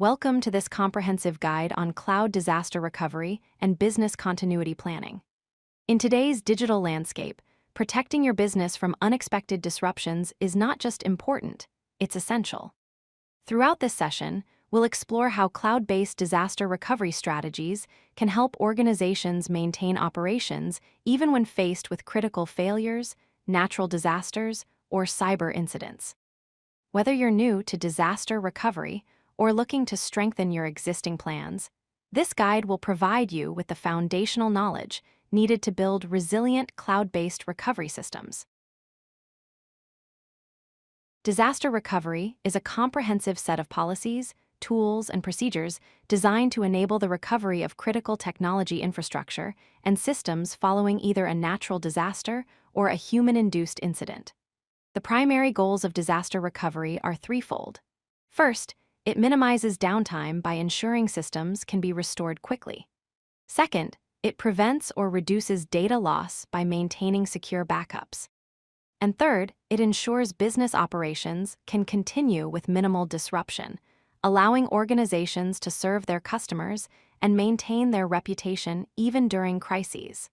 Welcome to this comprehensive guide on cloud disaster recovery and business continuity planning. In today's digital landscape, protecting your business from unexpected disruptions is not just important, it's essential. Throughout this session, we'll explore how cloud-based disaster recovery strategies can help organizations maintain operations even when faced with critical failures, natural disasters, or cyber incidents. Whether you're new to disaster recovery or looking to strengthen your existing plans, this guide will provide you with the foundational knowledge needed to build resilient cloud-based recovery systems. Disaster recovery is a comprehensive set of policies, tools, and procedures designed to enable the recovery of critical technology infrastructure and systems following either a natural disaster or a human-induced incident. The primary goals of disaster recovery are threefold. First, it minimizes downtime by ensuring systems can be restored quickly. Second, it prevents or reduces data loss by maintaining secure backups. And third, it ensures business operations can continue with minimal disruption, allowing organizations to serve their customers and maintain their reputation even during crises.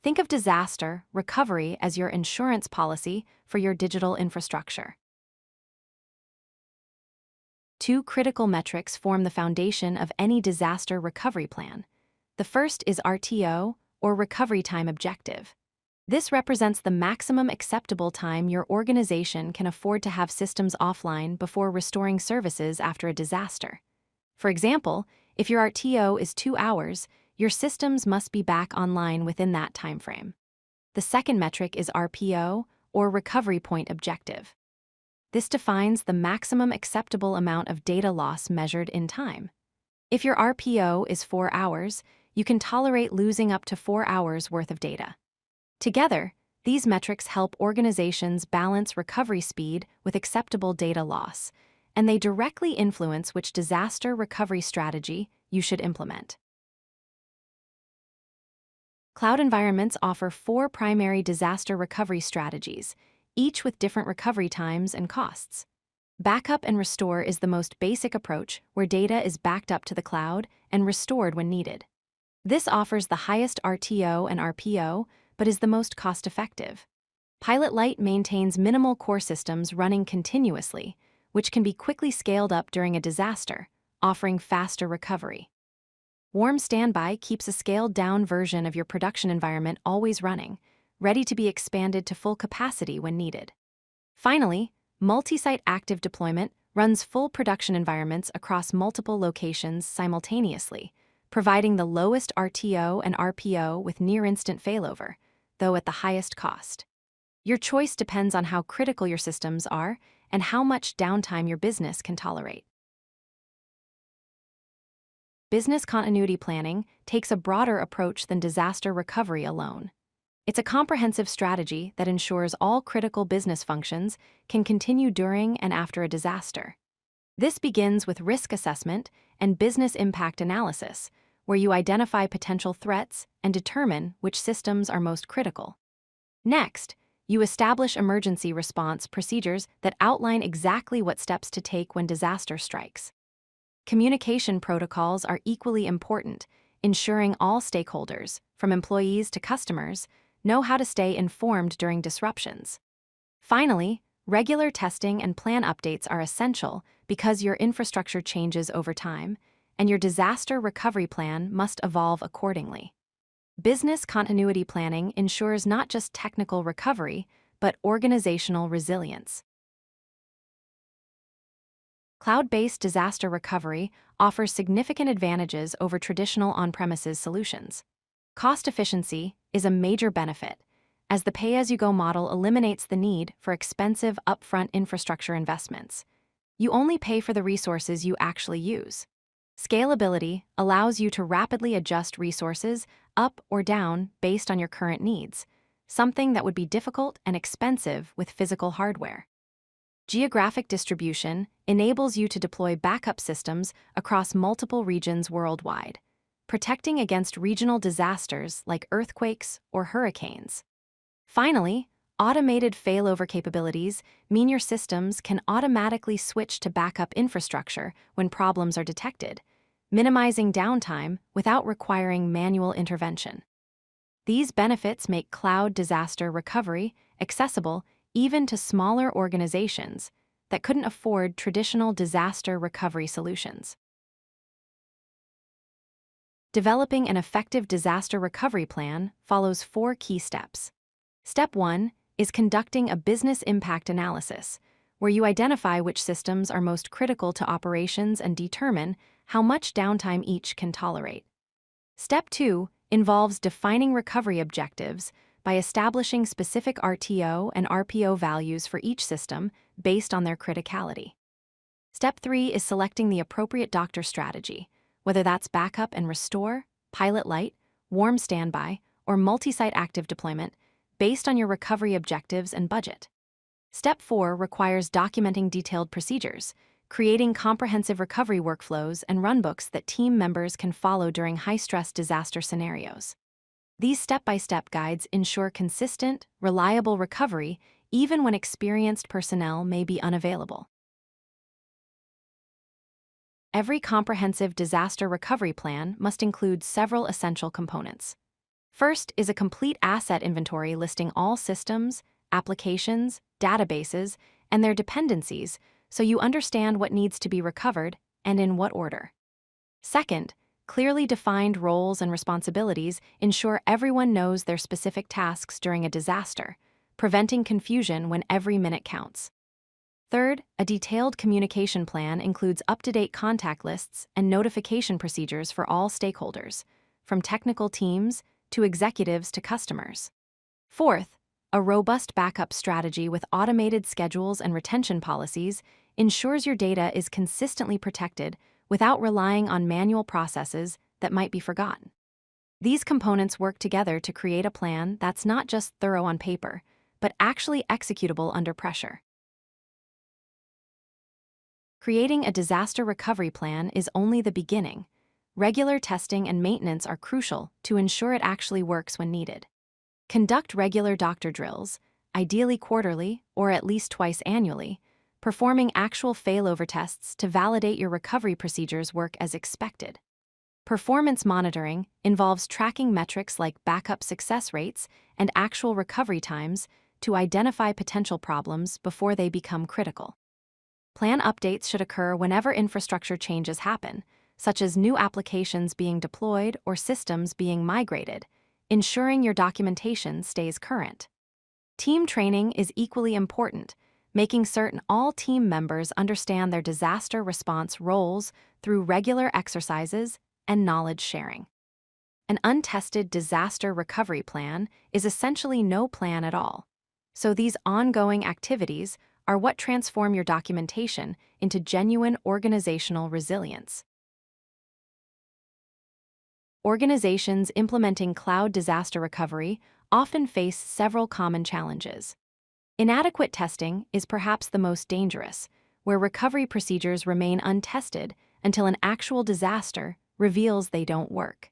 Think of disaster recovery as your insurance policy for your digital infrastructure. Two critical metrics form the foundation of any disaster recovery plan. The first is RTO, or Recovery Time Objective. This represents the maximum acceptable time your organization can afford to have systems offline before restoring services after a disaster. For example, if your RTO is 2 hours, your systems must be back online within that timeframe. The second metric is RPO, or Recovery Point Objective. This defines the maximum acceptable amount of data loss measured in time. If your RPO is 4 hours, you can tolerate losing up to 4 hours worth of data. Together, these metrics help organizations balance recovery speed with acceptable data loss, and they directly influence which disaster recovery strategy you should implement. Cloud environments offer 4 primary disaster recovery strategies, each with different recovery times and costs. Backup and restore is the most basic approach, where data is backed up to the cloud and restored when needed. This offers the highest RTO and RPO, but is the most cost-effective. Pilot Light maintains minimal core systems running continuously, which can be quickly scaled up during a disaster, offering faster recovery. Warm Standby keeps a scaled-down version of your production environment always running, ready to be expanded to full capacity when needed. Finally, Multi-Site Active Deployment runs full production environments across multiple locations simultaneously, providing the lowest RTO and RPO with near-instant failover, though at the highest cost. Your choice depends on how critical your systems are and how much downtime your business can tolerate. Business continuity planning takes a broader approach than disaster recovery alone. It's a comprehensive strategy that ensures all critical business functions can continue during and after a disaster. This begins with risk assessment and business impact analysis, where you identify potential threats and determine which systems are most critical. Next, you establish emergency response procedures that outline exactly what steps to take when disaster strikes. Communication protocols are equally important, ensuring all stakeholders, from employees to customers, know how to stay informed during disruptions. Finally, regular testing and plan updates are essential because your infrastructure changes over time, and your disaster recovery plan must evolve accordingly. Business continuity planning ensures not just technical recovery, but organizational resilience. Cloud-based disaster recovery offers significant advantages over traditional on-premises solutions. Cost efficiency is a major benefit, as the pay-as-you-go model eliminates the need for expensive upfront infrastructure investments. You only pay for the resources you actually use. Scalability allows you to rapidly adjust resources up or down based on your current needs, something that would be difficult and expensive with physical hardware. Geographic distribution enables you to deploy backup systems across multiple regions worldwide, protecting against regional disasters like earthquakes or hurricanes. Finally, Automated failover capabilities mean your systems can automatically switch to backup infrastructure when problems are detected, minimizing downtime without requiring manual intervention. These benefits make cloud disaster recovery accessible even to smaller organizations that couldn't afford traditional disaster recovery solutions. Developing an effective disaster recovery plan follows 4 key steps. Step 1 is conducting a business impact analysis, where you identify which systems are most critical to operations and determine how much downtime each can tolerate. Step 2 involves defining recovery objectives by establishing specific RTO and RPO values for each system based on their criticality. Step 3 is selecting the appropriate doctor strategy, whether that's backup and restore, pilot light, warm standby, or multi-site active deployment, based on your recovery objectives and budget. Step 4 requires documenting detailed procedures, creating comprehensive recovery workflows and runbooks that team members can follow during high-stress disaster scenarios. These step-by-step guides ensure consistent, reliable recovery even when experienced personnel may be unavailable. Every comprehensive disaster recovery plan must include several essential components. First is a complete asset inventory listing all systems, applications, databases, and their dependencies so you understand what needs to be recovered and in what order. Second, clearly defined roles and responsibilities ensure everyone knows their specific tasks during a disaster, preventing confusion when every minute counts. Third, a detailed communication plan includes up-to-date contact lists and notification procedures for all stakeholders, from technical teams to executives to customers. Fourth, a robust backup strategy with automated schedules and retention policies ensures your data is consistently protected without relying on manual processes that might be forgotten. These components work together to create a plan that's not just thorough on paper, but actually executable under pressure. Creating a disaster recovery plan is only the beginning. Regular testing and maintenance are crucial to ensure it actually works when needed. Conduct regular doctor drills, ideally quarterly or at least twice annually, performing actual failover tests to validate your recovery procedures work as expected. Performance monitoring involves tracking metrics like backup success rates and actual recovery times to identify potential problems before they become critical. Plan updates should occur whenever infrastructure changes happen, such as new applications being deployed or systems being migrated, ensuring your documentation stays current. Team training is equally important, making certain all team members understand their disaster response roles through regular exercises and knowledge sharing. An untested disaster recovery plan is essentially no plan at all, so these ongoing activities are what transform your documentation into genuine organizational resilience. Organizations implementing cloud disaster recovery often face several common challenges. Inadequate testing is perhaps the most dangerous, where recovery procedures remain untested until an actual disaster reveals they don't work.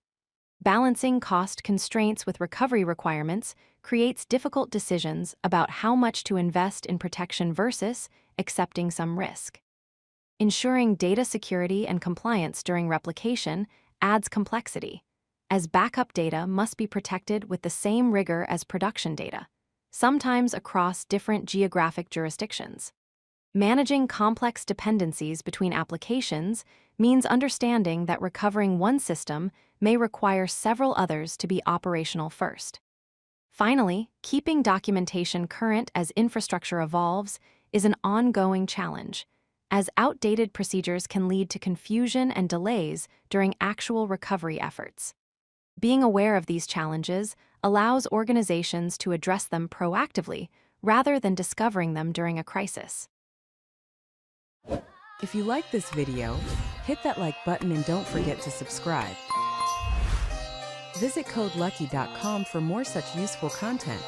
Balancing cost constraints with recovery requirements creates difficult decisions about how much to invest in protection versus accepting some risk. Ensuring data security and compliance during replication adds complexity, as backup data must be protected with the same rigor as production data, sometimes across different geographic jurisdictions. Managing complex dependencies between applications means understanding that recovering one system may require several others to be operational first. Finally, keeping documentation current as infrastructure evolves is an ongoing challenge, as outdated procedures can lead to confusion and delays during actual recovery efforts. Being aware of these challenges allows organizations to address them proactively rather than discovering them during a crisis. If you like this video, hit that like button and don't forget to subscribe. Visit codelucky.com for more such useful content.